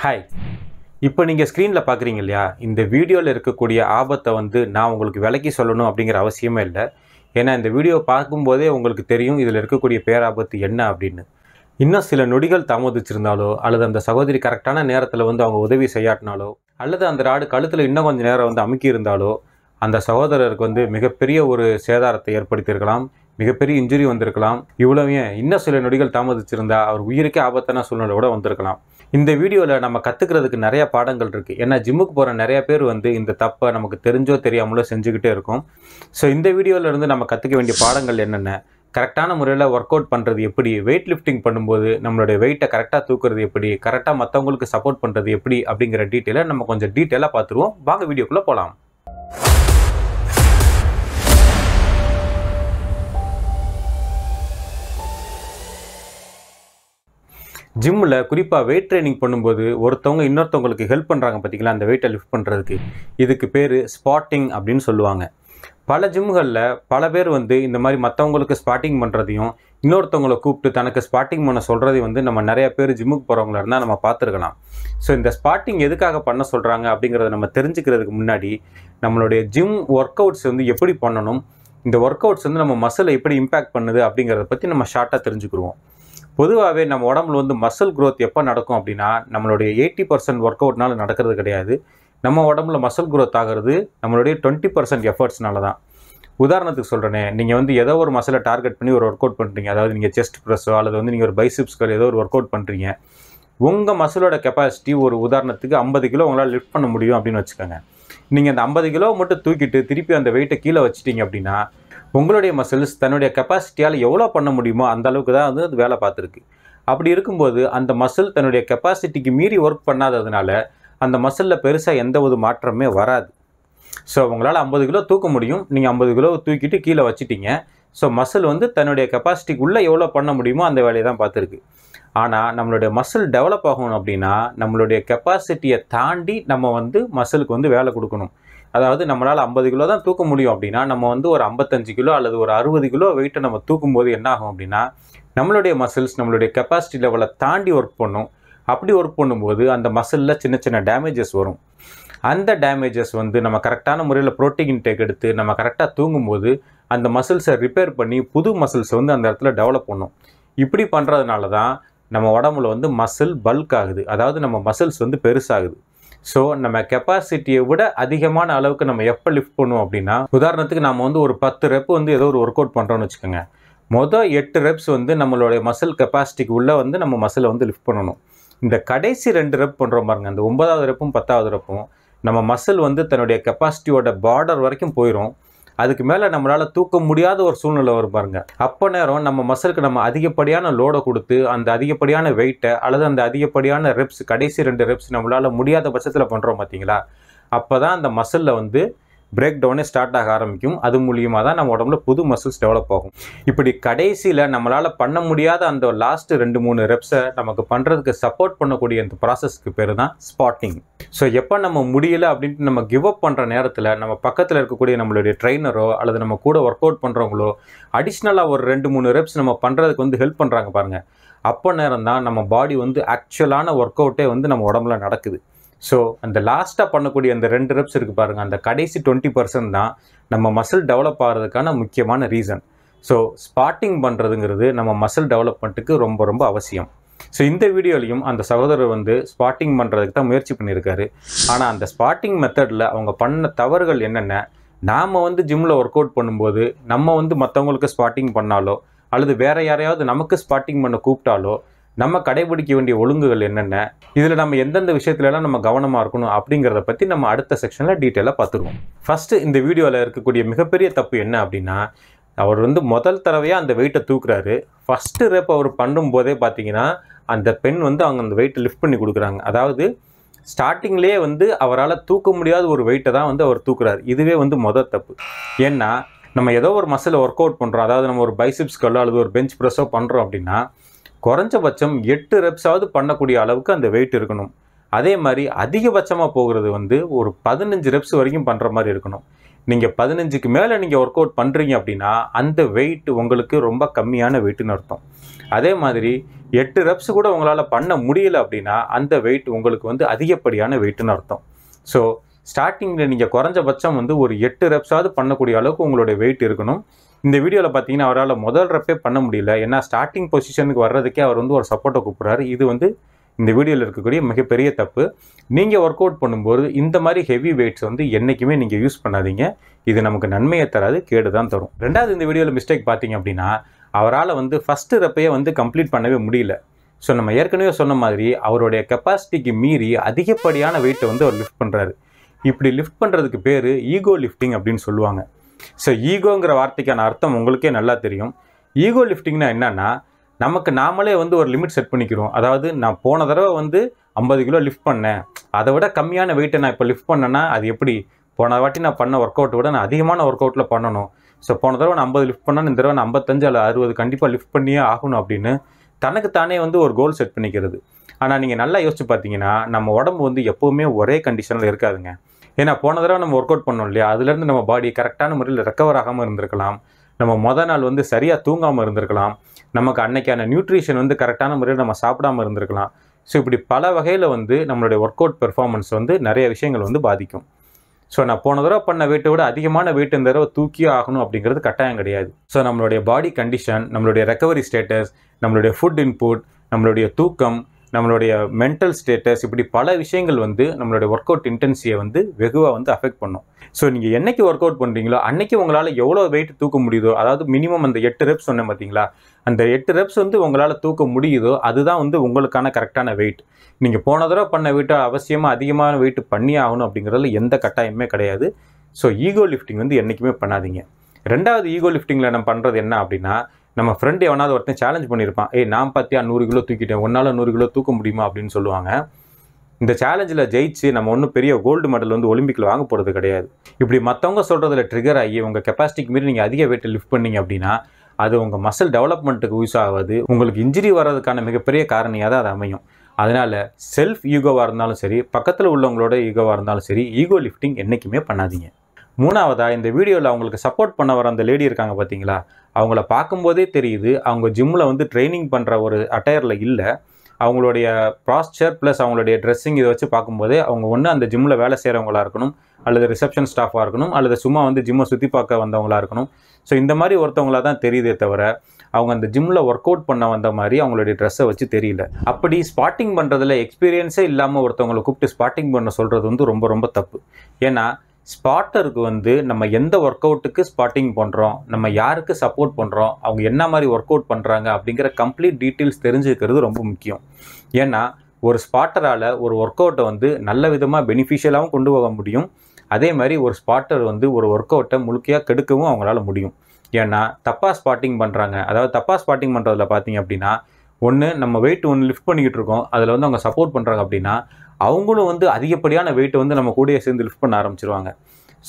Hi. இப்போ நீங்கள் ஸ்க்ரீனில் பார்க்குறீங்க இல்லையா, இந்த வீடியோவில் இருக்கக்கூடிய ஆபத்தை நான் உங்களுக்கு விளக்கி சொல்லணும் அப்படிங்கிற அவசியமே இல்லை. ஏன்னா இந்த வீடியோ பார்க்கும்போதே உங்களுக்கு தெரியும் இதில் இருக்கக்கூடிய பேராபத்து என்ன அப்படின்னு. இன்னும் சில நொடிகள் தாமதிச்சிருந்தாலோ, அல்லது அந்த சகோதரி கரெக்டான நேரத்தில் அவங்க உதவி செய்யாட்டினாலோ, அல்லது அந்த ராடு கழுத்தில் இன்னும் கொஞ்சம் நேரம் அமுக்கி இருந்தாலோ, அந்த சகோதரருக்கு மிகப்பெரிய ஒரு சேதாரத்தை ஏற்படுத்தியிருக்கலாம், மிகப்பெரிய இன்ஜுரி வந்திருக்கலாம். இவ்வளவு இன்னும் சில நொடிகள் தாமதிச்சிருந்தா அவர் உயிருக்கே ஆபத்தான சூழ்நிலை கூட வந்திருக்கலாம். இந்த வீடியோவில் நம்ம கற்றுக்கிறதுக்கு நிறைய பாடங்கள் இருக்குது. ஏன்னா ஜிம்முக்கு போகிற நிறைய பேர் இந்த தப்பை நமக்கு தெரிஞ்சோ தெரியாமலோ செஞ்சுக்கிட்டே இருக்கும். ஸோ இந்த வீடியோவிலேருந்து நம்ம கற்றுக்க வேண்டிய பாடங்கள் என்னென்ன, கரெக்டான முறையில் ஒர்க் அவுட் பண்ணுறது எப்படி, வெயிட் லிஃப்டிங் பண்ணும்போது நம்மளுடைய வெயிட்டை கரெக்டாக தூக்குறது எப்படி, கரெக்டாக மற்றவங்களுக்கு சப்போர்ட் பண்ணுறது எப்படி அப்படிங்கிற டீட்டெயிலை நம்ம கொஞ்சம் டீட்டெயிலாக பார்த்துருவோம். வாங்க வீடியோக்குள்ளே போகலாம். ஜிம்மில் குறிப்பாக வெயிட் ட்ரைனிங் பண்ணும்போது ஒருத்தவங்க இன்னொருத்தவங்களுக்கு ஹெல்ப் பண்ணுறாங்க பார்த்தீங்களா, அந்த வெயிட்டை லிஃப்ட் பண்ணுறதுக்கு. இதுக்கு பேர் ஸ்பாட்டிங் அப்படின்னு சொல்லுவாங்க. பல ஜிம்முகளில் பல பேர் இந்த மாதிரி மற்றவங்களுக்கு ஸ்பாட்டிங் பண்ணுறதையும் இன்னொருத்தவங்களை கூப்பிட்டு தனக்கு ஸ்பாட்டிங் பண்ண சொல்கிறதையும் நம்ம நிறைய பேர் ஜிம்முக்கு போகிறவங்களா இருந்தால் நம்ம பார்த்துருக்கலாம். ஸோ இந்த ஸ்பாட்டிங் எதுக்காக பண்ண சொல்கிறாங்க அப்படிங்கிறத நம்ம தெரிஞ்சுக்கிறதுக்கு முன்னாடி நம்மளுடைய ஜிம் ஒர்க் அவுட்ஸ் எப்படி பண்ணணும், இந்த ஒர்க் அவுட்ஸ் நம்ம மசிலை எப்படி இம்பேக்ட் பண்ணுது அப்படிங்கிறத பற்றி நம்ம ஷார்ட்டாக தெரிஞ்சுக்கிடுவோம். பொதுவாகவே நம்ம உடம்புல மசில் க்ரோத் எப்போ நடக்கும் அப்படின்னா, நம்மளுடைய 80% ஒர்க் அவுட்னால நடக்கிறது கிடையாது. நம்ம உடம்புல மசில் க்ரோத் ஆகிறது நம்மளுடைய 20% எஃபர்ட்ஸ்னால தான். உதாரணத்துக்கு சொல்கிறேனே, நீங்கள் ஏதோ ஒரு மசிலை டார்கெட் பண்ணி ஒரு ஒர்க் அவுட் பண்ணுறீங்க. அதாவது நீங்கள் செஸ்ட் ப்ரெஸ்ஸோ அல்லது நீங்கள் ஒரு பைசிப்ஸ்கள் ஏதோ ஒரு ஒர்க் அவுட் பண்ணுறீங்க. உங்கள் மசிலோட கெப்பாசிட்டி ஒரு உதாரணத்துக்கு 50 கிலோ உங்களால் லிஃப்ட் பண்ண முடியும் அப்படின்னு வச்சுக்கோங்க. நீங்கள் அந்த 50 கிலோ மட்டும் தூக்கிட்டு திருப்பி அந்த வெயிட்டை கீழே வச்சிட்டிங்க அப்படின்னா, உங்களுடைய மசில்ஸ் தன்னுடைய கெப்பாசிட்டியால் எவ்வளோ பண்ண முடியுமோ அந்த அளவுக்கு தான் அது வேலை பார்த்துருக்கு. அப்படி இருக்கும்போது அந்த மசில் தன்னுடைய கெப்பாசிட்டிக்கு மீறி ஒர்க் பண்ணாததுனால அந்த மசிலில் பெருசாக எந்த ஒரு மாற்றமே வராது. ஸோ உங்களால் 50 கிலோ தூக்க முடியும், நீங்கள் 50 கிலோ தூக்கிட்டு கீழே வச்சிட்டிங்க. ஸோ மசில் தன்னுடைய கெப்பாசிட்டிக்குள்ளே எவ்வளோ பண்ண முடியுமோ அந்த வேலையை தான் பார்த்துருக்கு. ஆனால் நம்மளுடைய மசில் டெவலப் ஆகணும் அப்படின்னா நம்மளுடைய கெப்பாசிட்டியை தாண்டி நம்ம மசிலுக்கு வேலை கொடுக்கணும். அதாவது நம்மளால் 50 கிலோ தான் தூக்க முடியும் அப்படின்னா நம்ம ஒரு 55 கிலோ அல்லது ஒரு 60 கிலோ வெயிட்டை நம்ம தூக்கும்போது என்ன ஆகும் அப்படின்னா, நம்மளுடைய மசில்ஸ் நம்மளுடைய கெப்பாசிட்டி லெவலை தாண்டி ஒர்க் பண்ணும். அப்படி ஒர்க் பண்ணும்போது அந்த மசிலில் சின்ன சின்ன டேமேஜஸ் வரும். அந்த டேமேஜஸ் நம்ம கரெக்டான முறையில் ப்ரோட்டீன் இன்டேக் எடுத்து நம்ம கரெக்டாக தூங்கும்போது அந்த மசில்ஸை ரிப்பேர் பண்ணி புது மசில்ஸ் அந்த இடத்துல டெவலப் பண்ணும். இப்படி பண்ணுறதுனால தான் நம்ம உடம்புல மசில் பல்க் ஆகுது. அதாவது நம்ம மசில்ஸ் பெருசாகுது. ஸோ நம்ம கெப்பாசிட்டியை விட அதிகமான அளவுக்கு நம்ம எப்போ லிஃப்ட் பண்ணுவோம் அப்படின்னா, உதாரணத்துக்கு நம்ம ஒரு 10 ரெப் ஏதோ ஒரு ஒர்க் அவுட் பண்ணுறோன்னு வச்சுக்கோங்க. மொதல் 8 ரெப்ஸ் நம்மளுடைய மசில் கெப்பாசிட்டிக்கு உள்ளே நம்ம மசிலை லிஃப்ட் பண்ணணும். இந்த கடைசி 2 ரெப் பண்ணுறோம் பாருங்க, அந்த 9வது ரெப்பும் 10வது ரெப்பும் நம்ம மசில் தன்னுடைய கெப்பாசிட்டியோட பார்டர் வரைக்கும் போயிடும். அதுக்கு மேலே நம்மளால் தூக்க முடியாத ஒரு சூழ்நிலை வரும் பாருங்க. அப்போ நேரம் நம்ம மசிலுக்கு நம்ம அதிகப்படியான லோடை கொடுத்து அந்த அதிகப்படியான வெயிட்டை அல்லது அந்த அதிகப்படியான ரெப்ஸ், கடைசி 2 ரெப்ஸ் நம்மளால் முடியாத பட்சத்தில் பண்ணுறோம் பார்த்தீங்களா, அப்போ தான் அந்த மசிலில் பிரேக் டவுனே ஸ்டார்ட் ஆக ஆரம்பிக்கும். அது மூலியமாக தான் நம்ம உடம்புல புது மசில்ஸ் டெவலப் ஆகும். இப்படி கடைசியில் நம்மளால் பண்ண முடியாத அந்த லாஸ்ட்டு 2-3 ரெப்ஸை நமக்கு பண்ணுறதுக்கு சப்போர்ட் பண்ணக்கூடிய அந்த ப்ராசஸ்க்கு பேர் தான் ஸ்பாட்டிங். ஸோ எப்போ நம்ம முடியலை அப்படின்ட்டு நம்ம கிவ் அப் பண்ணுற நேரத்தில் நம்ம பக்கத்தில் இருக்கக்கூடிய நம்மளுடைய ட்ரெயினரோ அல்லது நம்ம கூட ஒர்க் அவுட் பண்ணுறவங்களோ அடிஷ்னலாக ஒரு 2-3 ரெப்ஸ் நம்ம பண்ணுறதுக்கு ஹெல்ப் பண்ணுறாங்க பாருங்கள். அப்போ நேரம் தான் நம்ம பாடி ஆக்சுவலான ஒர்க் அவுட்டே நம்ம உடம்புல நடக்குது. ஸோ அந்த லாஸ்ட்டாக பண்ணக்கூடிய அந்த 2 ரெப்ஸ் இருக்குது பாருங்கள், அந்த கடைசி 20% தான் நம்ம மசில் டெவலப் ஆகிறதுக்கான முக்கியமான ரீசன். ஸோ ஸ்பாட்டிங் பண்ணுறதுங்கிறது நம்ம மசில் டெவலப்மெண்ட்டுக்கு ரொம்ப ரொம்ப அவசியம். ஸோ இந்த வீடியோலையும் அந்த சகோதரர் ஸ்பாட்டிங் பண்ணுறதுக்கு தான் முயற்சி பண்ணியிருக்காரு. ஆனால் அந்த ஸ்பாட்டிங் மெத்தடில் அவங்க பண்ண தவறுகள் என்னென்ன, நாம் ஜிம்மில் ஒர்க் அவுட் பண்ணும்போது நம்ம மற்றவங்களுக்கு ஸ்பாட்டிங் பண்ணாலோ அல்லது வேறு யாரையாவது நமக்கு ஸ்பாட்டிங் பண்ண கூப்பிட்டாலோ நம்ம கடைபிடிக்க வேண்டிய ஒழுங்குகள் என்னென்ன, இதில் நம்ம எந்தெந்த விஷயத்துலலாம் நம்ம கவனமாக இருக்கணும் அப்படிங்கிறத பற்றி நம்ம அடுத்த செக்ஷனில் டீட்டெயிலாக பார்த்துருவோம். ஃபஸ்ட்டு இந்த வீடியோவில் இருக்கக்கூடிய மிகப்பெரிய தப்பு என்ன அப்படின்னா, அவர் முதல் தடவையாக அந்த வெயிட்டை தூக்குறாரு. ஃபஸ்ட்டு ரெப் அவர் பண்ணும்போதே பார்த்தீங்கன்னா அந்த பெண் அவங்க அந்த வெயிட்டை லிஃப்ட் பண்ணி கொடுக்குறாங்க. அதாவது ஸ்டார்டிங்லேயே அவரால் தூக்க முடியாத ஒரு வெயிட்டை தான் அவர் தூக்குறாரு. இதுவே முதல் தப்பு. ஏன்னா நம்ம ஏதோ ஒரு மசிலை ஒர்க் அவுட் பண்ணுறோம், அதாவது நம்ம ஒரு பைசிப்ஸ்களோ அல்லது ஒரு பெஞ்ச் ப்ரெஸ்ஸோ பண்ணுறோம் அப்படின்னா குறைஞ்சபட்சம் 8 ரெப்ஸாவது பண்ணக்கூடிய அளவுக்கு அந்த வெயிட் இருக்கணும். அதே மாதிரி அதிகபட்சமாக போகிறது ஒரு 15 ரெப்ஸ் வரைக்கும் பண்ணுற மாதிரி இருக்கணும். நீங்கள் 15க்கு மேலே நீங்கள் ஒர்க் அவுட் பண்ணுறீங்க அப்படின்னா அந்த வெயிட் உங்களுக்கு ரொம்ப கம்மியான வெயிட்டுன்னு அர்த்தம். அதே மாதிரி 8 ரெப்ஸ் கூட உங்களால் பண்ண முடியல அப்படின்னா அந்த வெயிட் உங்களுக்கு வந்து அதிகப்படியான வெயிட்டுன்னு அர்த்தம். ஸோ ஸ்டார்டிங்கில் நீங்கள் குறைஞ்சபட்சம் வந்து ஒரு 8 ரெப்ஸாவது பண்ணக்கூடிய அளவுக்கு உங்களுடைய வெயிட் இருக்கணும். இந்த வீடியோவில் பார்த்தீங்கன்னா அவரால் முதல் ரெப்பே பண்ண முடியல. ஏன்னா ஸ்டார்டிங் பொசிஷனுக்கு வர்றதுக்கே அவர் வந்து ஒரு சப்போர்ட்டை கூப்பிட்றாரு. இது வந்து இந்த வீடியோவில் இருக்கக்கூடிய மிகப்பெரிய தப்பு. நீங்கள் ஒர்க் அவுட் பண்ணும்போது இந்த மாதிரி ஹெவி வெயிட்ஸ் வந்து என்றைக்குமே நீங்கள் யூஸ் பண்ணாதீங்க. இது நமக்கு நன்மையை தராது, கேடு தான் தரும். ரெண்டாவது இந்த வீடியோவில் மிஸ்டேக் பார்த்தீங்க அப்படின்னா அவரால் வந்து ஃபஸ்ட்டு ரெப்பையே வந்து கம்ப்ளீட் பண்ணவே முடியல. ஸோ நம்ம ஏற்கனவே சொன்ன மாதிரி அவருடைய கெப்பாசிட்டிக்கு மீறி அதிகப்படியான வெயிட்டை வந்து அவர் லிஃப்ட் பண்ணுறாரு. இப்படி லிஃப்ட் பண்ணுறதுக்கு பேர் ஈகோ லிஃப்டிங் அப்படின்னு சொல்லுவாங்க. ஸோ ஈகோங்கிற வார்த்தைக்கான அர்த்தம் உங்களுக்கே நல்லா தெரியும். ஈகோ லிஃப்டிங்னா என்னன்னா, நமக்கு நாமளே வந்து ஒரு லிமிட் செட் பண்ணிக்கிறோம். அதாவது நான் போன தடவை வந்து 50 கிலோ லிஃப்ட் பண்ணேன், அதை விட கம்மியான வெயிட்டை நான் இப்போ லிஃப்ட் பண்ணேன்னா அது எப்படி? போன வாட்டி நான் பண்ண ஒர்க் அவுட்டை விட நான் அதிகமான ஒர்க் அவுட்டில் பண்ணணும். ஸோ போன தடவை நான் 50 லிஃப்ட் பண்ணேன், இந்த தடவை நான் 55 அல்ல 60 கண்டிப்பாக லிஃப்ட் பண்ணியே ஆகணும் அப்படின்னு தனக்கு தானே வந்து ஒரு கோல் செட் பண்ணிக்கிறது. ஆனால் நீங்கள் நல்லா யோசிச்சு பார்த்தீங்கன்னா நம்ம உடம்பு வந்து எப்போவுமே ஒரே கண்டிஷனில் இருக்காதுங்க. ஏன்னா போன தடவை நம்ம ஒர்க் அவுட் பண்ணோம் இல்லையா, அதுலேருந்து நம்ம பாடி கரெக்டான முறையில் ரெக்கவர் ஆகாமல் இருந்திருக்கலாம். நம்ம மொதல் நாள் வந்து சரியாக தூங்காமல் இருந்திருக்கலாம். நமக்கு அன்னைக்கான நியூட்ரிஷன் வந்து கரெக்டான முறையில் நம்ம சாப்பிடாமல் இருந்திருக்கலாம். ஸோ இப்படி பல வகையில் வந்து நம்மளுடைய ஒர்க் அவுட் பெர்ஃபார்மன்ஸ் வந்து நிறைய விஷயங்கள் வந்து பாதிக்கும். ஸோ நான் போன தடவை பண்ண வெயிட்டை விட அதிகமான வெயிட் இந்த தடவை தூக்கியே ஆகணும் அப்படிங்கிறது கட்டாயம் கிடையாது. ஸோ நம்மளுடைய பாடி கண்டிஷன், நம்மளுடைய ரெக்கவரி ஸ்டேட்டஸ், நம்மளுடைய ஃபுட் இன்புட், நம்மளுடைய தூக்கம், நம்மளுடைய மென்டல் ஸ்டேட்டஸ், இப்படி பல விஷயங்கள் வந்து நம்மளுடைய ஒர்க் அவுட் இன்டென்சிட்டியை வந்து வெகுவாக வந்து அஃபெக்ட் பண்ணும். ஸோ நீங்கள் என்னைக்கு ஒர்க் அவுட் பண்ணுறீங்களோ அன்னைக்கு உங்களால் எவ்வளோ வெயிட் தூக்க முடியுதோ, அதாவது மினிமம் அந்த 8 ரெப்ஸ் சொன்னேன் பார்த்தீங்களா, அந்த 8 ரெப்ஸ் வந்து உங்களால் தூக்க முடியுதோ அதுதான் வந்து உங்களுக்கான கரெக்டான வெயிட். நீங்கள் போன தடவை பண்ண வெயிட்டை அவசியமாக அதிகமான வெயிட் பண்ணி ஆகணும் அப்படிங்கிறதுல எந்த கட்டாயமே கிடையாது. ஸோ ஈகோ லிஃப்டிங் வந்து என்றைக்குமே பண்ணாதீங்க. ரெண்டாவது ஈகோ லிஃப்டிங்கில் நம்ம பண்ணுறது என்ன அப்படின்னா, நம்ம ஃப்ரெண்டு எவனாவது ஒருத்தன் சேலஞ்ச் பண்ணியிருப்பான், நான் பார்த்தியா 100 கிலோ தூக்கிட்டேன், உன்னால் 100 கிலோ தூக்க முடியுமா அப்படின்னு சொல்லுவாங்க. இந்த சேலஞ்சில் ஜெயிச்சு நம்ம ஒன்றும் பெரிய கோல்டு மெடல் வந்து ஒலிம்பிக்கில் வாங்க போகிறது கிடையாது. இப்படி மற்றவங்க சொல்கிறதுல ட்ரிகர் ஆகி உங்கள் கெப்பாசிட்டிக்கு மீறி நீங்கள் அதிக வெயிட்டை லிஃப்ட் பண்ணீங்க அப்படின்னா அது உங்கள் மசில் டெவலப்மெண்ட்டுக்கு யூஸ் ஆகாது, உங்களுக்கு இன்ஜுரி வர்றதுக்கான மிகப்பெரிய காரணியாக தான் அது அமையும். அதனால் செல்ஃப் ஈகோவாக இருந்தாலும் சரி, பக்கத்தில் உள்ளவங்களோட ஈகோவாக இருந்தாலும் சரி, ஈகோ லிஃப்டிங் என்றைக்குமே பண்ணாதீங்க. மூணாவதாக இந்த வீடியோவில் அவங்களுக்கு சப்போர்ட் பண்ண வர அந்த லேடி இருக்காங்க பார்த்தீங்களா, அவங்கள பார்க்கும்போதே தெரியுது அவங்க ஜிம்மில் வந்து ட்ரைனிங் பண்ணுற ஒரு அட்டையரில் இல்லை. அவங்களுடைய பாஸ்டர் ப்ளஸ் அவங்களுடைய ட்ரெஸ்ஸிங் இதை வச்சு பார்க்கும்போதே அவங்க ஒன்று அந்த ஜிம்மில் வேலை செய்கிறவங்களா இருக்கணும், அல்லது ரிசப்ஷன் ஸ்டாஃபாக இருக்கணும், அல்லது சும்மா வந்து ஜிம்மை சுற்றி பார்க்க வந்தவங்களா இருக்கணும். ஸோ இந்த மாதிரி ஒருத்தவங்களாக தான் தெரியுதே தவிர அவங்க அந்த ஜிம்மில் ஒர்க் அவுட் பண்ண வந்த மாதிரி அவங்களுடைய ட்ரெஸ்ஸை வச்சு தெரியல. அப்படி ஸ்பாட்டிங் பண்ணுறதுல எக்ஸ்பீரியன்ஸே இல்லாமல் ஒருத்தவங்களை கூப்பிட்டு ஸ்பாட்டிங் பண்ண சொல்கிறது வந்து ரொம்ப ரொம்ப தப்பு. ஏன்னா ஸ்பாட்டருக்கு வந்து நம்ம எந்த ஒர்க் அவுட்டுக்கு ஸ்பாட்டிங் பண்ணுறோம், நம்ம யாருக்கு சப்போர்ட் பண்ணுறோம், அவங்க என்ன மாதிரி ஒர்க் அவுட் பண்ணுறாங்க அப்படிங்கிற கம்ப்ளீட் டீட்டெயில்ஸ் தெரிஞ்சுக்கிறது ரொம்ப முக்கியம். ஏன்னா ஒரு ஸ்பாட்டரால் ஒரு ஒர்க் அவுட்டை வந்து நல்ல விதமாக பெனிஃபிஷியலாகவும் கொண்டு போக முடியும். அதே மாதிரி ஒரு ஸ்பாட்டர் வந்து ஒரு ஒர்க் அவுட்டை முழுக்கையாக கெடுக்கவும் அவங்களால முடியும். ஏன்னா தப்பாக ஸ்பாட்டிங் பண்ணுறாங்க. அதாவது தப்பாக ஸ்பாட்டிங் பண்ணுறதுல பார்த்தீங்க அப்படின்னா, ஒன்று நம்ம வெயிட் ஒன்று லிஃப்ட் பண்ணிக்கிட்டு இருக்கோம், அதில் வந்து அவங்க சப்போர்ட் பண்ணுறாங்க அப்படின்னா அவங்களும் வந்து அதிகப்படியான வெயிட்டை வந்து நம்ம கூடயே சேர்ந்து லிஃப்ட் பண்ண ஆரம்பிச்சிருவாங்க.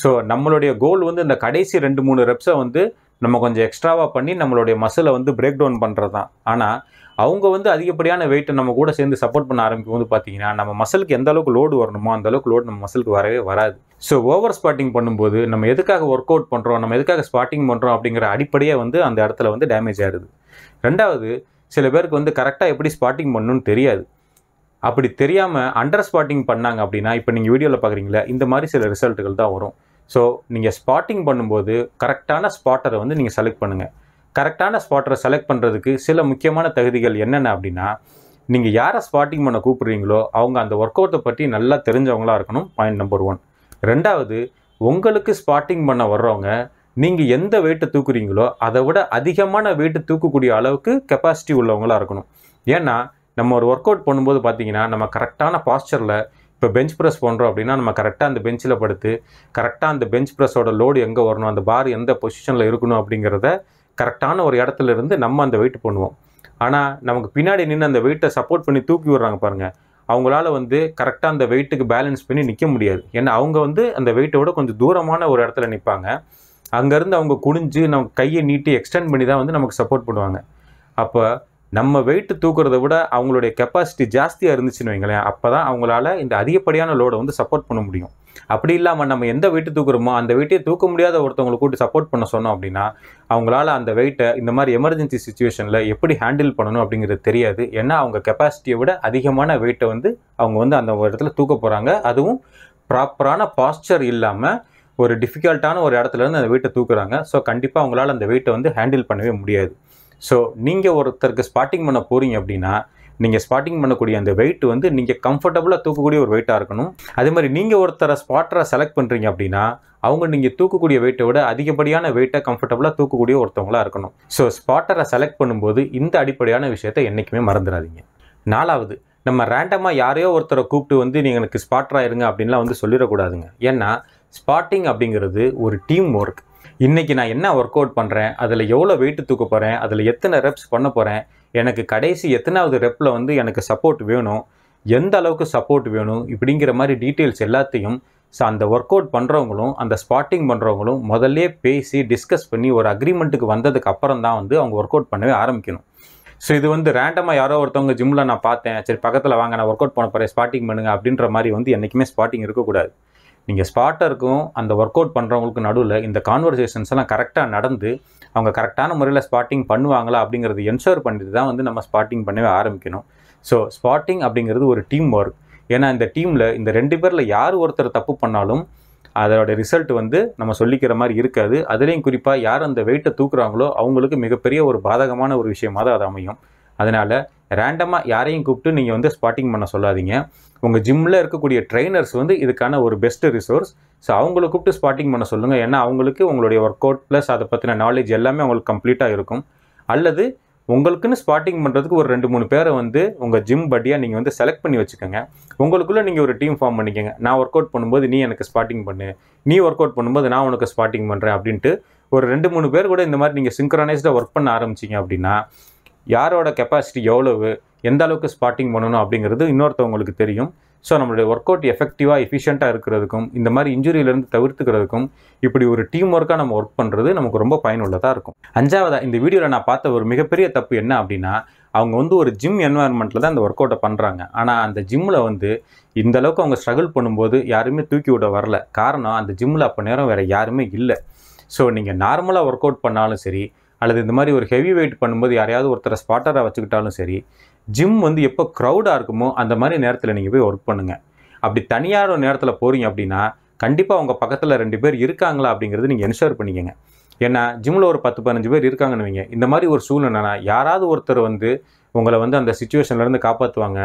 ஸோ நம்மளுடைய கோல் வந்து இந்த கடைசி 2-3 ரெப்ஸை வந்து நம்ம கொஞ்சம் எக்ஸ்ட்ராவாக பண்ணி நம்மளுடைய மசிலை வந்து பிரேக் டவுன் பண்ணுறது தான். ஆனால் அவங்க வந்து அதிகப்படியான வெயிட்டை நம்ம கூட சேர்ந்து சப்போர்ட் பண்ண ஆரம்பிக்கும் போது பார்த்தீங்கன்னா நம்ம மசிலுக்கு எந்த அளவுக்கு லோடு வரணுமோ அந்த அளவுக்கு லோடு நம்ம மசிலுக்கு வரவே வராது. ஸோ ஓவர் ஸ்பாட்டிங் பண்ணும்போது நம்ம எதுக்காக ஒர்க் அவுட் பண்ணுறோம், நம்ம எதுக்காக ஸ்பாட்டிங் பண்ணுறோம் அப்படிங்கிற அடிப்படையே வந்து அந்த இடத்துல வந்து டேமேஜ் ஆகிடுது. ரெண்டாவது, சில பேருக்கு வந்து கரெக்டாக எப்படி ஸ்பாட்டிங் பண்ணணும்னு தெரியாது. அப்படி தெரியாமல் அண்டர் ஸ்பாட்டிங் பண்ணாங்க அப்படின்னா இப்போ நீங்கள் வீடியோவில் பார்க்குறீங்களா இந்த மாதிரி சில ரிசல்ட்டுகள் தான் வரும். ஸோ நீங்கள் ஸ்பாட்டிங் பண்ணும்போது கரெக்டான ஸ்பாட்டரை வந்து நீங்கள் செலக்ட் பண்ணுங்கள். கரெக்டான ஸ்பாட்டரை செலக்ட் பண்ணுறதுக்கு சில முக்கியமான தகுதிகள் என்னென்ன அப்படின்னா, நீங்கள் யாரை ஸ்பாட்டிங் பண்ண கூப்பிட்றீங்களோ அவங்க அந்த ஒர்க் அவுட்டை பற்றி நல்லா தெரிஞ்சவங்களாக இருக்கணும், பாயிண்ட் நம்பர் 1. ரெண்டாவது, உங்களுக்கு ஸ்பாட்டிங் பண்ண வர்றவங்க நீங்கள் எந்த வெயிட்டை தூக்குறீங்களோ அதை விட அதிகமான வெயிட்டு தூக்கக்கூடிய அளவுக்கு கெப்பாசிட்டி உள்ளவங்களாக இருக்கணும். ஏன்னா நம்ம ஒரு ஒர்க் அவுட் பண்ணும்போது பார்த்தீங்கன்னா நம்ம கரெக்டான பாஸ்டரில் இப்போ பெஞ்ச் ப்ரெஸ் பண்ணுறோம் அப்படின்னா நம்ம கரெக்டாக அந்த பெஞ்சில் படுத்து கரெக்டாக அந்த பெஞ்ச் ப்ரெஸ்ஸோட லோடு எங்கே வரணும், அந்த பார் எந்த பொசிஷனில் இருக்கணும் அப்படிங்கிறத கரெக்டான ஒரு இடத்துல இருந்து நம்ம அந்த வெயிட் பண்ணுவோம். ஆனால் நமக்கு பின்னாடி நின்று அந்த வெயிட்டை சப்போர்ட் பண்ணி தூக்கி விடுறாங்க பாருங்கள், அவங்களால வந்து கரெக்டாக அந்த வெயிட்டுக்கு பேலன்ஸ் பண்ணி நிற்க முடியாது. ஏன்னா அவங்க வந்து அந்த வெயிட்டோட கொஞ்சம் தூரமான ஒரு இடத்துல நிற்பாங்க. அங்கேருந்து அவங்க குனிஞ்சு நம்ம கையை நீட்டி எக்ஸ்டெண்ட் பண்ணி தான் வந்து நமக்கு சப்போர்ட் பண்ணுவாங்க. அப்போ நம்ம வெயிட்டு தூக்குறத விட அவங்களுடைய கெப்பாசிட்டி ஜாஸ்தியாக இருந்துச்சுன்னு வைங்களேன், அப்போ தான் அவங்களால இந்த அதிகப்படியான லோடை வந்து சப்போர்ட் பண்ண முடியும். அப்படி இல்லாமல் நம்ம எந்த வெயிட்டு தூக்குறோமோ அந்த வெயிட்டே தூக்க முடியாத ஒருத்தவங்களை கூட்டி சப்போர்ட் பண்ண சொன்னோம் அப்படின்னா அவங்களால அந்த வெயிட்டை இந்த மாதிரி எமர்ஜென்சி சுச்சுவேஷனில் எப்படி ஹேண்டில் பண்ணணும் அப்படிங்கிறது தெரியாது. ஏன்னா அவங்க கெப்பாசிட்டியை விட அதிகமான வெயிட்டை வந்து அவங்க வந்து அந்த இடத்துல தூக்க போகிறாங்க. அதுவும் ப்ராப்பரான பாஸ்டர் இல்லாமல் ஒரு டிஃபிகல்ட்டான ஒரு இடத்துலேருந்து அந்த வெயிட்டை தூக்குறாங்க. ஸோ கண்டிப்பாக அவங்களால அந்த வெயிட்டை வந்து ஹேண்டில் பண்ணவே முடியாது. ஸோ நீங்கள் ஒருத்தருக்கு ஸ்பாட்டிங் பண்ண போகிறீங்க அப்படின்னா நீங்கள் ஸ்பாட்டிங் பண்ணக்கூடிய அந்த வெயிட் வந்து நீங்கள் கம்ஃபர்டபுளாக தூக்கக்கூடிய ஒரு வெயிட்டாக இருக்கணும். அதே மாதிரி நீங்கள் ஒருத்தரை ஸ்பாட்டரை செலக்ட் பண்ணுறீங்க அப்படின்னா அவங்க நீங்கள் தூக்கக்கூடிய வெயிட்டை விட அதிகப்படியான வெயிட்டை கம்ஃபர்டபுளாக தூக்கக்கூடிய ஒருத்தவங்களாக இருக்கணும். ஸோ ஸ்பாட்டரை செலக்ட் பண்ணும்போது இந்த அடிப்படையான விஷயத்தை என்றைக்குமே மறந்துடாதீங்க. 4வது, நம்ம ரேண்டமாக யாரையோ ஒருத்தரை கூப்பிட்டு வந்து நீங்கள் எனக்கு ஸ்பாட்டராக இருங்க அப்படின்லாம் வந்து சொல்லிடக்கூடாதுங்க. ஏன்னா ஸ்பாட்டிங் அப்படிங்கிறது ஒரு டீம் ஒர்க். இன்றைக்கி நான் என்ன ஒர்க் அவுட் பண்ணுறேன், அதில் எவ்வளோ வெயிட்டு தூக்க போகிறேன், அதில் எத்தனை ரெப்ஸ் பண்ண போகிறேன், எனக்கு கடைசி எத்தனாவது ரெப்பில் வந்து எனக்கு சப்போர்ட் வேணும், எந்த அளவுக்கு சப்போர்ட் வேணும், இப்படிங்கிற மாதிரி டீட்டெயில்ஸ் எல்லாத்தையும் அந்த ஒர்க் அவுட் பண்ணுறவங்களும் அந்த ஸ்பாட்டிங் பண்ணுறவங்களும் முதல்ல பேசி டிஸ்கஸ் பண்ணி ஒரு அக்ரிமெண்ட்டுக்கு வந்ததுக்கு அப்புறம் தான் வந்து அவங்க ஒர்க் அவுட் பண்ணவே ஆரம்பிக்கணும். ஸோ இது வந்து ரேண்டமாக யாரோ ஒருத்தவங்க ஜிம்மில் நான் பார்த்தேன், சரி பக்கத்தில் வாங்க நான் ஒர்க் அவுட் பண்ண போகிறேன் ஸ்பாட்டிங் பண்ணுங்க அப்படின்ற மாதிரி வந்து என்றைக்குமே ஸ்பாட்டிங் இருக்கக்கூடாது. நீங்கள் ஸ்பாட்டருக்கும் அந்த ஒர்க் அவுட் பண்ணுறவங்களுக்கு நடுவில் இந்த கான்வர்சேஷன்ஸ் எல்லாம் கரெக்டாக நடந்து அவங்க கரெக்டான முறையில் ஸ்பாட்டிங் பண்ணுவாங்களா அப்படிங்கிறது என்ஷூர் பண்ணிட்டு தான் வந்து நம்ம ஸ்பாட்டிங் பண்ணவே ஆரம்பிக்கணும். ஸோ ஸ்பாட்டிங் அப்படிங்கிறது ஒரு டீம் ஒர்க். ஏன்னா இந்த டீமில் இந்த 2 பேரில் யார் ஒருத்தர் தப்பு பண்ணாலும் அதோட ரிசல்ட் வந்து நம்ம சொல்லிக்கிற மாதிரி இருக்காது. அதுலேயும் குறிப்பாக யார் அந்த வெயிட்டை தூக்குறாங்களோ அவங்களுக்கு மிகப்பெரிய ஒரு பாதகமான ஒரு விஷயமாக தான் அது அமையும். அதனால் ரேண்டமாக யாரையும் கூப்பிட்டு நீங்கள் வந்து ஸ்பாட்டிங் பண்ண சொல்லாதீங்க. உங்கள் ஜிம்மில் இருக்கக்கூடிய ட்ரெயினர்ஸ் வந்து இதுக்கான ஒரு பெஸ்ட் ரிசோர்ஸ். ஸோ அவங்கள கூப்பிட்டு ஸ்பாட்டிங் பண்ண சொல்லுங்கள். ஏன்னா அவங்களுக்கு உங்களுடைய ஒர்க் அவுட் ப்ளஸ் அதை பற்றின நாலேஜ் எல்லாமே அவங்களுக்கு கம்ப்ளீட்டாக இருக்கும். அல்லது உங்களுக்குன்னு ஸ்பாட்டிங் பண்ணுறதுக்கு ஒரு 2-3 பேரை வந்து உங்கள் ஜிம் பட்டியாக நீங்கள் வந்து செலக்ட் பண்ணி வச்சுக்கோங்க. உங்களுக்குள்ளே நீங்கள் ஒரு டீம் ஃபார்ம் பண்ணிக்கோங்க. நான் ஒர்க் அவுட் பண்ணும்போது நீ எனக்கு ஸ்பாட்டிங் பண்ணு, நீ ஒர்க் அவுட் பண்ணும்போது நான் உனக்கு ஸ்பாட்டிங் பண்ணுறேன் அப்படின்ட்டு ஒரு 2-3 பேர் கூட இந்த மாதிரி நீங்கள் சிங்க்ரனைஸ்டாக ஒர்க் பண்ண ஆரம்பிச்சிங்க அப்படின்னா யாரோட கெப்பாசிட்டி எவ்வளவு, எந்த அளவுக்கு ஸ்பாட்டிங் பண்ணணும் அப்படிங்கிறது இன்னொருத்தவங்களுக்கு தெரியும். ஸோ நம்மளுடைய ஒர்க் அவுட் எஃபெக்டிவாக எஃபிஷியண்ட்டாக இருக்கிறதுக்கும் இந்த மாதிரி இன்ஜுரியிலேருந்து தவிர்த்துக்கிறதுக்கும் இப்படி ஒரு டீம் ஒர்க்காக நம்ம ஒர்க் பண்ணுறது நமக்கு ரொம்ப பயனுள்ளதாக இருக்கும். 5வதா, இந்த வீடியோவில் நான் பார்த்த ஒரு மிகப்பெரிய தப்பு என்ன அப்படின்னா அவங்க வந்து ஒரு ஜிம் என்வாயர்மெண்ட்டில் தான் அந்த ஒர்க் அவுட்டை பண்ணுறாங்க. ஆனால் அந்த ஜிம்மில் வந்து இந்த அளவுக்கு அவங்க ஸ்ட்ரகிள் பண்ணும்போது யாருமே தூக்கி விட வரல. காரணம் அந்த ஜிம்மில் அப்போ நேரம் வேறு யாருமே இல்லை. ஸோ நீங்கள் நார்மலாக ஒர்க் அவுட் பண்ணாலும் சரி அல்லது இந்த மாதிரி ஒரு ஹெவி வெயிட் பண்ணும்போது யாரையாவது ஒருத்தரை ஸ்பாட்டராக வச்சுக்கிட்டாலும் சரி, ஜிம் வந்து எப்போ க்ரௌடாக இருக்குமோ அந்த மாதிரி நேரத்தில் நீங்கள் போய் ஒர்க் பண்ணுங்கள். அப்படி தனியார நேரத்தில் போகிறீங்க அப்படின்னா கண்டிப்பாக உங்கள் பக்கத்தில் 2 பேர் இருக்காங்களா அப்படிங்கிறது நீங்கள் என்ஷூர் பண்ணிக்கோங்க. ஏன்னா ஜிம்மில் ஒரு 10-15 பேர் இருக்காங்கன்னு வைங்க, இந்த மாதிரி ஒரு சூழ்நிலைனா யாராவது ஒருத்தர் வந்து உங்களை வந்து அந்த சிச்சுவேஷன்லேருந்து காப்பாற்றுவாங்க.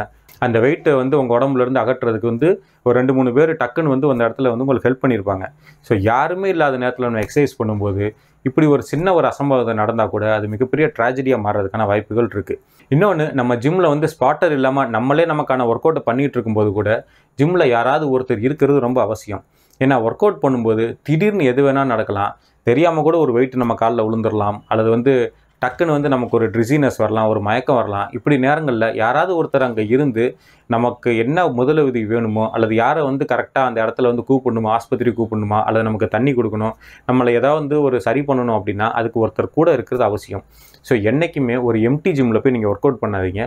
அந்த வெயிட்டை வந்து உங்கள் உடம்புலேருந்து அகற்றுறதுக்கு வந்து ஒரு 2-3 பேர் டக்குன்னு வந்து அந்த இடத்துல வந்து உங்களுக்கு ஹெல்ப் பண்ணியிருப்பாங்க. ஸோ யாருமே இல்லாத நேரத்தில் நம்ம எக்ஸசைஸ் பண்ணும்போது இப்படி ஒரு சின்ன ஒரு அசம்பாவிதம் நடந்தால் கூட அது மிகப்பெரிய ட்ராஜடியாக மாறுறதுக்கான வாய்ப்புகள் இருக்குது. இன்னொன்று, நம்ம ஜிம்மில் வந்து ஸ்பாட்டர் இல்லாமல் நம்மளே நமக்கான ஒர்க் அவுட்டை பண்ணிகிட்டு இருக்கும்போது கூட ஜிம்மில் யாராவது ஒருத்தர் இருக்கிறது ரொம்ப அவசியம். ஏன்னா ஒர்க் அவுட் பண்ணும்போது திடீர்னு எது வேணால் நடக்கலாம். தெரியாமல் கூட ஒரு வெயிட் நம்ம காலில் விழுந்துடலாம், அல்லது வந்து டக்குன்னு வந்து நமக்கு ஒரு ட்ரிசினஸ் வரலாம், ஒரு மயக்கம் வரலாம். இப்படி நேரங்களில் யாராவது ஒருத்தர் அங்கே இருந்து நமக்கு என்ன முதலுதவி வேணுமோ அல்லது யாரை வந்து கரெக்டாக அந்த இடத்துல வந்து கூப்பிடணுமா, ஆஸ்பத்திரி கூப்பிடணுமா, அல்லது நமக்கு தண்ணி கொடுக்கணும், நம்மளை ஏதாவது வந்து ஒரு சரி பண்ணணும் அப்படின்னா அதுக்கு ஒருத்தர் கூட இருக்கிறது அவசியம். ஸோ என்றைக்குமே ஒரு எம்டி ஜிம்மில் போய் நீங்கள் ஒர்க் அவுட் பண்ணாதீங்க.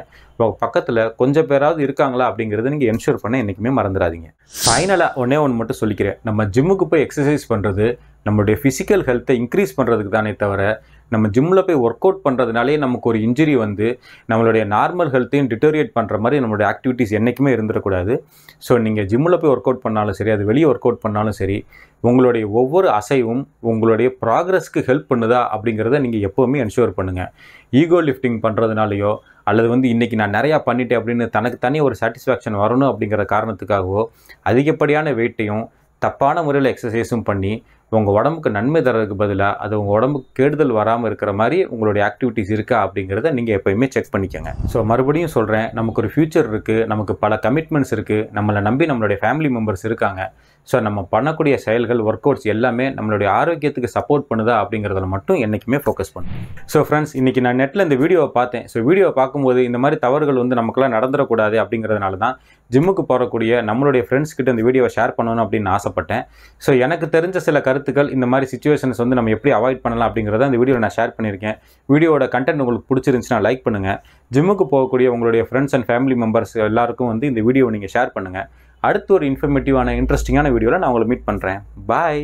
பக்கத்தில் கொஞ்சம் பேராவது இருக்காங்களா அப்படிங்கிறத நீங்கள் என்ஷூர் பண்ண என்றைக்குமே மறந்துடாதீங்க. ஃபைனலாக ஒன்றே மட்டும் சொல்லிக்கிறேன், நம்ம ஜிம்முக்கு போய் எக்ஸசைஸ் பண்ணுறது நம்மளுடைய ஃபிசிக்கல் ஹெல்த்தை இன்க்ரீஸ் பண்ணுறதுக்கு தானே தவிர நம்ம ஜிம்மில் போய் ஒர்க் அவுட் பண்ணுறதுனாலே நமக்கு ஒரு இன்ஜுரி வந்து நம்மளுடைய நார்மல் ஹெல்த்தையும் டிட்டோரியேட் பண்ணுற மாதிரி நம்மளுடைய ஆக்டிவிட்டீஸ் என்றைக்குமே இருந்துடக்கூடாது. ஸோ நீங்கள் ஜிம்மில் போய் ஒர்க் அவுட் பண்ணாலும் சரி, அது வெளியே ஒர்க் அவுட் பண்ணாலும் சரி, உங்களுடைய ஒவ்வொரு அசைவும் உங்களுடைய ப்ராக்ரஸ்க்கு ஹெல்ப் பண்ணுதா அப்படிங்கிறத நீங்கள் எப்போவுமே என்ஷூர் பண்ணுங்கள். ஈகோ லிஃப்டிங் பண்ணுறதுனாலையோ அல்லது வந்து இன்றைக்கி நான் நிறையா பண்ணிட்டேன் அப்படின்னு தனக்கு தனியாக ஒரு சாட்டிஸ்ஃபேக்ஷன் வரணும் அப்படிங்கிற காரணத்துக்காகவோ அதிகப்படியான வெயிட்டையும் தப்பான முறையில் எக்ஸசைஸும் பண்ணி உங்கள் உடம்புக்கு நன்மை தரதுக்கு பதிலாக அது உங்கள் உடம்புக்கு கெடுதல் வராமல் இருக்கிற மாதிரி உங்களுடைய ஆக்டிவிட்டீஸ் இருக்கா அப்படிங்கிறத நீங்கள் எப்போயுமே செக் பண்ணிக்கோங்க. ஸோ மறுபடியும் சொல்கிறேன், நமக்கு ஒரு ஃப்யூச்சர் இருக்குது, நமக்கு பல கமிட்மெண்ட்ஸ் இருக்குது, நம்மளை நம்பி நம்மளுடைய ஃபேமிலி மெம்பர்ஸ் இருக்காங்க. ஸோ நம்ம பண்ணக்கூடிய செயல்கள், ஒர்க் அவுட்ஸ் எல்லாமே நம்மளுடைய ஆரோக்கியத்துக்கு சப்போர்ட் பண்ணுதா அப்படிங்கிறதுல மட்டும் என்றைக்குமே ஃபோக்கஸ் பண்ணும். ஸோ ஃப்ரெண்ட்ஸ், இன்றைக்கி நான் நெட்டில் இந்த வீடியோவை பார்த்தேன். ஸோ வீடியோவை பார்க்கும்போது இந்த மாதிரி தவறுகள் வந்து நமக்குலாம் நடந்துடக்கூடாது அப்படிங்கிறதுனால தான் ஜிம்முக்கு போகக்கூடிய நம்மளுடைய ஃப்ரெண்ட்ஸ் கிட்ட இந்த வீடியோவை ஷேர் பண்ணணும் அப்படின்னு ஆசைப்பட்டேன். ஸோ எனக்கு தெரிஞ்ச சில கருத்துக்கள், இந்த மாதிரி சிச்சுவேஷன்ஸ் வந்து நம்ம எப்படி அவாய்ட் பண்ணலாம் அப்படிங்கிறத இந்த வீடியோவில் நான் ஷேர் பண்ணியிருக்கேன். வீடியோட கண்டென்ட் உங்களுக்கு பிடிச்சிருந்துச்சுன்னா லைக் பண்ணுங்கள். ஜிம்முக்கு போகக்கூடிய உங்களுடைய ஃப்ரெண்ட்ஸ் அண்ட் ஃபேமிலி மெம்பர்ஸ் எல்லாருக்கும் வந்து இந்த வீடியோவை நீங்கள் ஷேர் பண்ணுங்கள். அடுத்து ஒரு இன்ஃபர்மேட்டிவான இன்ட்ரெஸ்டிங்கான வீடியோவில் நான் உங்களை மீட் பண்ணுறேன். பாய்.